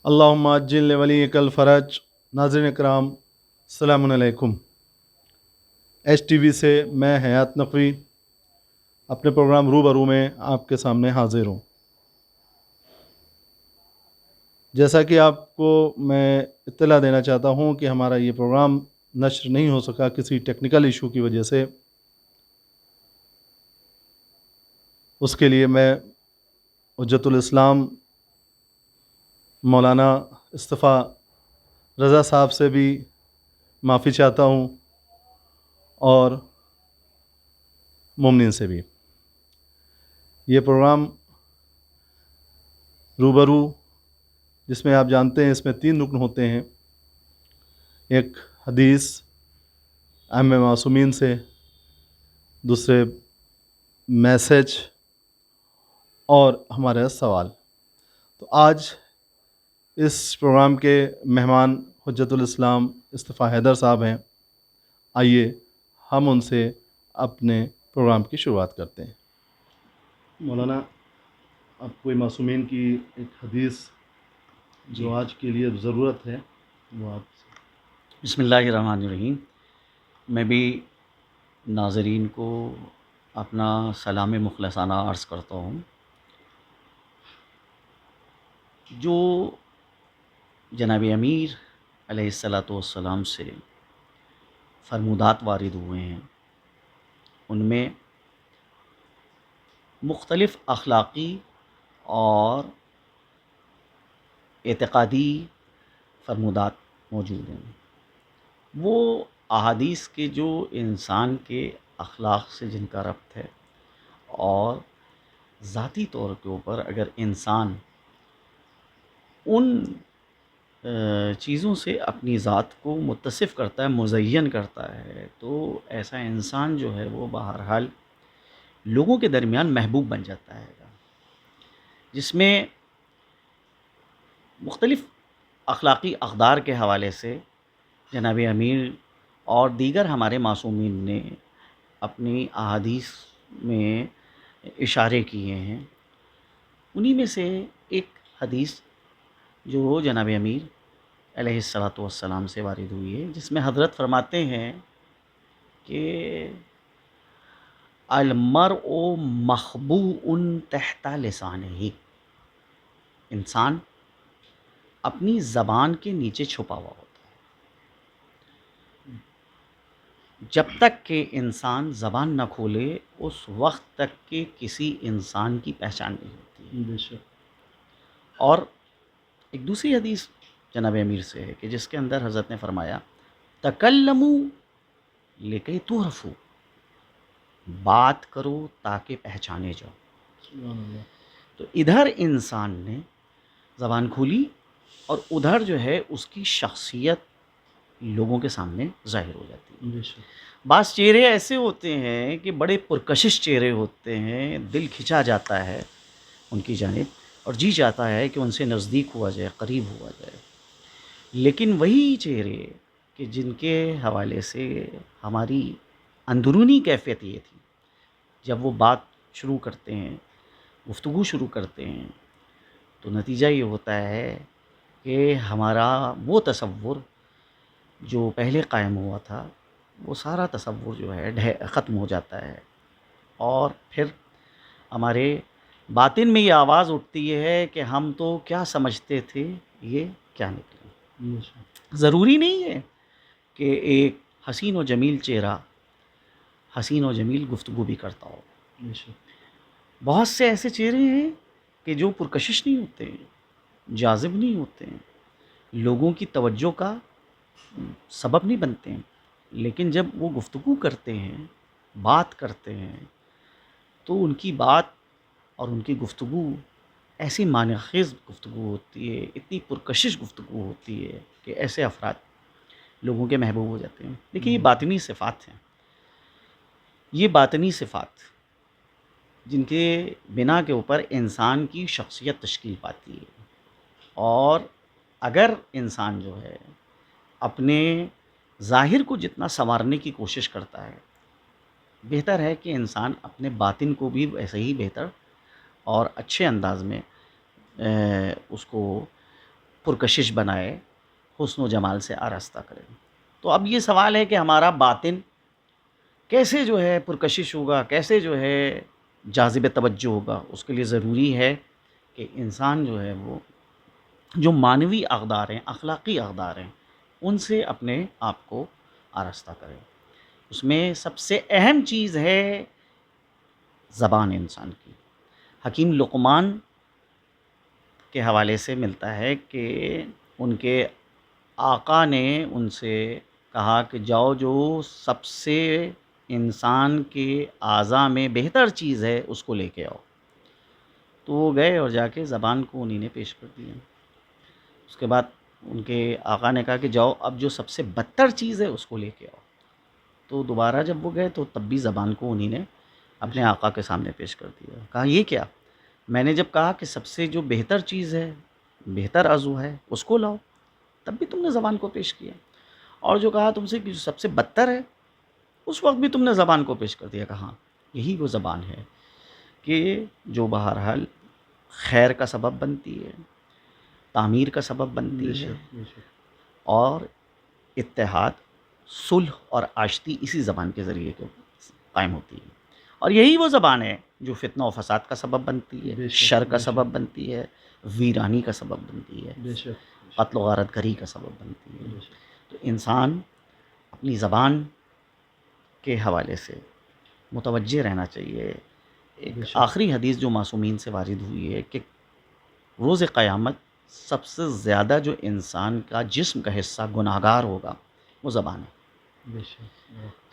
اللہم عجل ولیک الفرج۔ ناظرین اکرام، السلام علیکم۔ ایچ ٹی وی سے میں حیات نقوی اپنے پروگرام روبرو میں آپ کے سامنے حاضر ہوں۔ جیسا کہ آپ کو میں اطلاع دینا چاہتا ہوں کہ ہمارا یہ پروگرام نشر نہیں ہو سکا کسی ٹیکنیکل ایشو کی وجہ سے۔ اس کے لیے میں حجت الاسلام مولانا اصطفیٰ رضا صاحب سے بھی معافی چاہتا ہوں اور مومنین سے بھی۔ یہ پروگرام روبرو، جس میں آپ جانتے ہیں اس میں 3 رکن ہوتے ہیں: ایک حدیث ائمہ معصومین سے، دوسرے میسج، اور ہمارا سوال۔ تو آج اس پروگرام کے مہمان حجت الاسلام اصطفیٰ حیدر صاحب ہیں۔ آئیے ہم ان سے اپنے پروگرام کی شروعات کرتے ہیں۔ مولانا، آپ کوئی معصومین کی ایک حدیث جو آج کے لیے ضرورت ہے وہ آپ۔ بسم اللہ الرحمن الرحیم۔ میں بھی ناظرین کو اپنا سلام مخلصانہ عرض کرتا ہوں۔ جو جناب امیر علیہ الصلاۃ والسلام سے فرمودات وارد ہوئے ہیں، ان میں مختلف اخلاقی اور اعتقادی فرمودات موجود ہیں۔ وہ احادیث کے جو انسان کے اخلاق سے جن کا ربط ہے، اور ذاتی طور کے اوپر اگر انسان ان چیزوں سے اپنی ذات کو متصف کرتا ہے، مزین کرتا ہے، تو ایسا انسان جو ہے وہ بہرحال لوگوں کے درمیان محبوب بن جاتا ہے، جس میں مختلف اخلاقی اقدار کے حوالے سے جناب امیر اور دیگر ہمارے معصومین نے اپنی احادیث میں اشارے کیے ہیں۔ انہی میں سے ایک حدیث جو جناب امیر علیہ الصلاۃ والسلام سے وارد ہوئی ہے، جس میں حضرت فرماتے ہیں کہ المرء مخبوء تحت لسانہ، انسان اپنی زبان کے نیچے چھپا ہوا ہوتا ہے۔ جب تک کہ انسان زبان نہ کھولے اس وقت تک کہ کسی انسان کی پہچان نہیں ہوتی۔ بے شک۔ اور ایک دوسری حدیث جناب امیر سے ہے کہ جس کے اندر حضرت نے فرمایا تکلموا لکی تعرفوا، بات کرو تاکہ پہچانے جاؤ۔ سبحان اللہ۔ تو ادھر انسان نے زبان کھولی اور ادھر جو ہے اس کی شخصیت لوگوں کے سامنے ظاہر ہو جاتی ہے۔ بے شک۔ بعض چہرے ایسے ہوتے ہیں کہ بڑے پرکشش چہرے ہوتے ہیں، دل کھنچا جاتا ہے ان کی جانب اور جی چاہتا ہے کہ ان سے نزدیک ہوا جائے، قریب ہوا جائے۔ لیکن وہی چہرے کہ جن کے حوالے سے ہماری اندرونی کیفیت یہ تھی، جب وہ بات شروع کرتے ہیں، گفتگو شروع کرتے ہیں، تو نتیجہ یہ ہوتا ہے کہ ہمارا وہ تصور جو پہلے قائم ہوا تھا، وہ سارا تصور جو ہے ختم ہو جاتا ہے، اور پھر ہمارے باطن میں یہ آواز اٹھتی ہے کہ ہم تو کیا سمجھتے تھے، یہ کیا نکلا۔ بے شک۔ ضروری نہیں ہے کہ ایک حسین و جمیل چہرہ حسین و جمیل گفتگو بھی کرتا ہو۔ بے شک۔ بہت سے ایسے چہرے ہیں کہ جو پرکشش نہیں ہوتے ہیں، جاذب نہیں ہوتے ہیں، لوگوں کی توجہ کا سبب نہیں بنتے ہیں، لیکن جب وہ گفتگو کرتے ہیں، بات کرتے ہیں، تو ان کی بات اور ان کی گفتگو ایسی معنی خیز گفتگو ہوتی ہے، اتنی پرکشش گفتگو ہوتی ہے کہ ایسے افراد لوگوں کے محبوب ہو جاتے ہیں۔ دیکھیے، یہ باطنی صفات ہیں، یہ باطنی صفات جن کے بنا کے اوپر انسان کی شخصیت تشکیل پاتی ہے۔ اور اگر انسان جو ہے اپنے ظاہر کو جتنا سنوارنے کی کوشش کرتا ہے، بہتر ہے کہ انسان اپنے باطن کو بھی ویسے ہی بہتر اور اچھے انداز میں اس کو پرکشش بنائے، حسن و جمال سے آراستہ کرے۔ تو اب یہ سوال ہے کہ ہمارا باطن کیسے جو ہے پرکشش ہوگا، کیسے جو ہے جاذب توجہ ہوگا؟ اس کے لیے ضروری ہے کہ انسان جو ہے وہ جو معنوی اقدار ہیں، اخلاقی اقدار ہیں، ان سے اپنے آپ کو آراستہ کرے۔ اس میں سب سے اہم چیز ہے زبان انسان کی۔ حکیم لقمان کے حوالے سے ملتا ہے کہ ان کے آقا نے ان سے کہا کہ جاؤ جو سب سے انسان کے اعضاء میں بہتر چیز ہے اس کو لے کے آؤ۔ تو وہ گئے اور جا کے زبان کو انہی نے پیش کر دیا۔ اس کے بعد ان کے آقا نے کہا کہ جاؤ اب جو سب سے بدتر چیز ہے اس کو لے کے آؤ۔ تو دوبارہ جب وہ گئے تو تب بھی زبان کو انہی نے اپنے آقا کے سامنے پیش کر دیا۔ کہا یہ کیا؟ میں نے جب کہا کہ سب سے جو بہتر چیز ہے، بہتر عضو ہے، اس کو لاؤ، تب بھی تم نے زبان کو پیش کیا، اور جو کہا تم سے کہ جو سب سے بدتر ہے اس وقت بھی تم نے زبان کو پیش کر دیا۔ کہا یہی وہ زبان ہے کہ جو بہرحال خیر کا سبب بنتی ہے، تعمیر کا سبب بنتی ہے، اور اتحاد، صلح اور آشتی اسی زبان کے ذریعے قائم ہوتی ہے۔ اور یہی وہ زبان ہے جو فتنہ و فساد کا سبب بنتی ہے، شر کا سبب بنتی ہے، ویرانی کا سبب بنتی ہے، قتل و غارت گری کا سبب بنتی ہے۔ تو انسان اپنی زبان کے حوالے سے متوجہ رہنا چاہیے۔ ایک آخری حدیث جو معصومین سے وارد ہوئی ہے کہ روز قیامت سب سے زیادہ جو انسان کا جسم کا حصہ گناہگار ہوگا وہ زبان ہے۔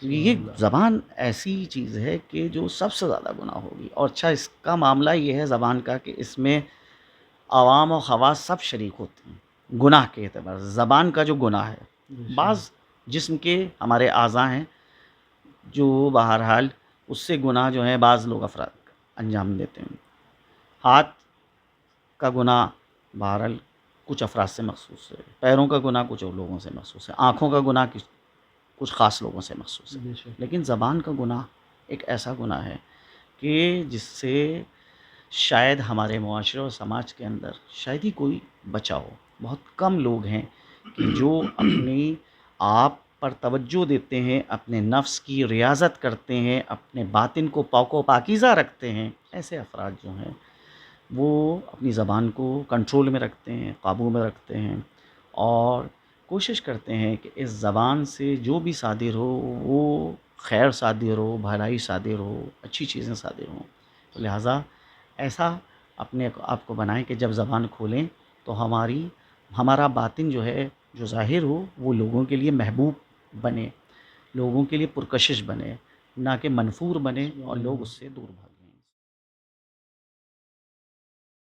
یہ زبان ایسی چیز ہے کہ جو سب سے زیادہ گناہ ہوگی۔ اور اچھا اس کا معاملہ یہ ہے زبان کا کہ اس میں عوام و خواص سب شریک ہوتے ہیں گناہ کے اعتبار سے۔ زبان کا جو گناہ ہے، بعض جسم کے ہمارے اعضاء ہیں جو بہرحال اس سے گناہ جو ہیں بعض لوگ افراد انجام دیتے ہیں۔ ہاتھ کا گناہ بہرحال کچھ افراد سے مخصوص ہے، پیروں کا گناہ کچھ اور لوگوں سے مخصوص ہے، آنکھوں کا گناہ کچھ خاص لوگوں سے مخصوص ہے۔ لیکن زبان کا گناہ ایک ایسا گناہ ہے کہ جس سے شاید ہمارے معاشرے اور سماج کے اندر شاید ہی کوئی بچا ہو۔ بہت کم لوگ ہیں کہ جو اپنی آپ پر توجہ دیتے ہیں، اپنے نفس کی ریاضت کرتے ہیں، اپنے باطن کو پاک و پاکیزہ رکھتے ہیں۔ ایسے افراد جو ہیں وہ اپنی زبان کو کنٹرول میں رکھتے ہیں، قابو میں رکھتے ہیں، اور کوشش کرتے ہیں کہ اس زبان سے جو بھی صادر ہو وہ خیر صادر ہو، بھلائی صادر ہو، اچھی چیزیں صادر ہوں۔ تو لہٰذا ایسا اپنے آپ کو بنائیں کہ جب زبان کھولیں تو ہمارا باطن جو ہے، جو ظاہر ہو، وہ لوگوں کے لیے محبوب بنے، لوگوں کے لیے پرکشش بنے، نہ کہ منفور بنے اور لوگ اس سے دور بھاگیں۔